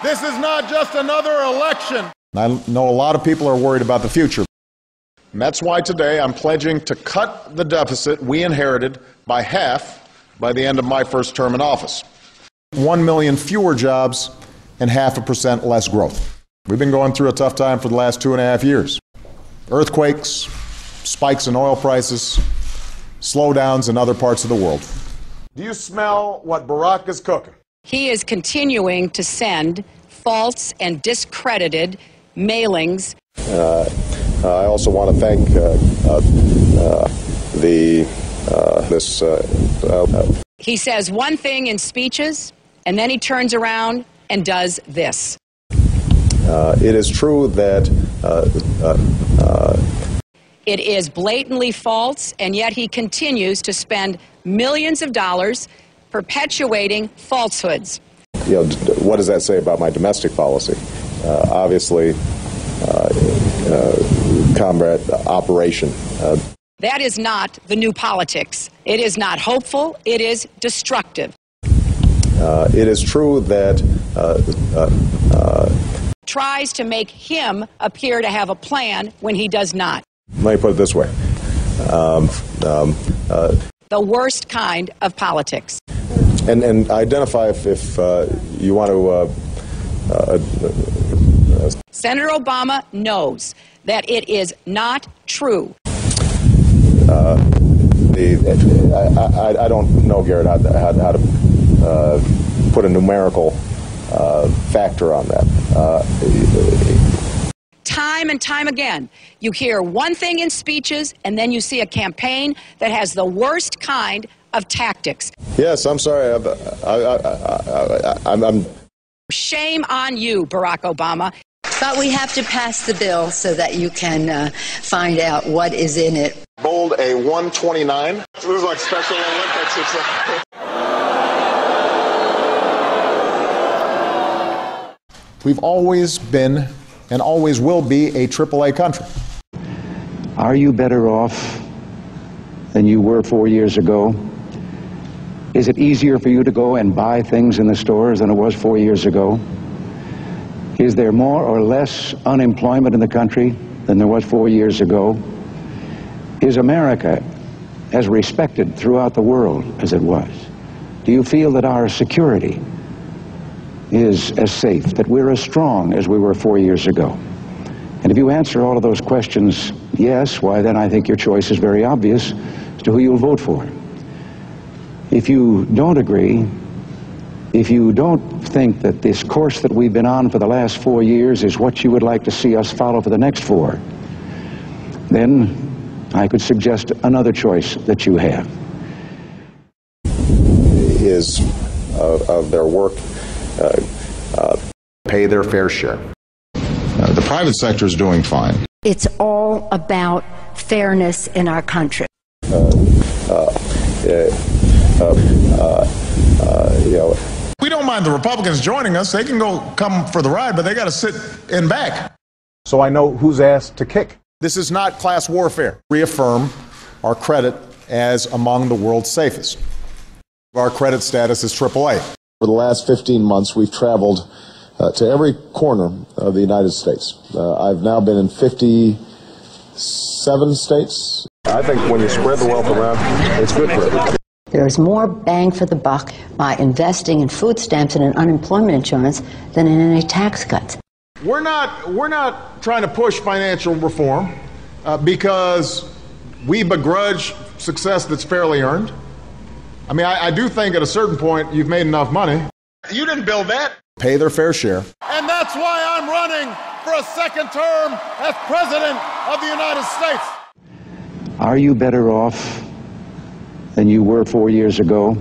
This is not just another election. I know a lot of people are worried about the future. And that's why today I'm pledging to cut the deficit we inherited by half by the end of my first term in office. 1 million fewer jobs and 0.5% less growth. We've been going through a tough time for the last 2.5 years. Earthquakes, spikes in oil prices, slowdowns in other parts of the world. Do you smell what Barack is cooking? He is continuing to send false and discredited mailings. I also want to thank He says one thing in speeches, and then he turns around and does this. It is true that it is blatantly false, and yet he continues to spend millions of dollars perpetuating falsehoods. You know, what does that say about my domestic policy? Obviously, combat operation. That is not the new politics. It is not hopeful. It is destructive. It is true that tries to make him appear to have a plan when he does not. Let me put it this way. The worst kind of politics. And identify if you want to... Senator Obama knows that it is not true. I don't know, Garrett, how to put a numerical factor on that. Time and time again, you hear one thing in speeches, and then you see a campaign that has the worst kind of tactics. Yes, I'm sorry. I'm Shame on you, Barack Obama. But we have to pass the bill so that you can find out what is in it. Bold a 129. This is like Special Olympics. We've always been and always will be a AAA country. Are you better off than you were 4 years ago? Is it easier for you to go and buy things in the stores than it was 4 years ago? Is there more or less unemployment in the country than there was 4 years ago? Is America as respected throughout the world as it was? Do you feel that our security is as safe, that we're as strong as we were 4 years ago? And if you answer all of those questions yes, why then I think your choice is very obvious as to who you'll vote for. If you don't agree, if you don't think that this course that we've been on for the last 4 years is what you would like to see us follow for the next 4, then I could suggest another choice that you have. Is of their work pay their fair share. The private sector is doing fine. It's all about fairness in our country. We don't mind the Republicans joining us. They can come for the ride, but they got to sit in back. So I know whose ass to kick. This is not class warfare. Reaffirm our credit as among the world's safest. Our credit status is AAA. For the last 15 months, we've traveled to every corner of the United States. I've now been in 57 states. I think when you spread the wealth around, it's good for everybody. There's more bang for the buck by investing in food stamps and in unemployment insurance than in any tax cuts. We're not trying to push financial reform because we begrudge success that's fairly earned. I mean, I do think at a certain point you've made enough money. You didn't build that. Pay their fair share. And that's why I'm running for a second term as President of the United States. Are you better off than you were 4 years ago?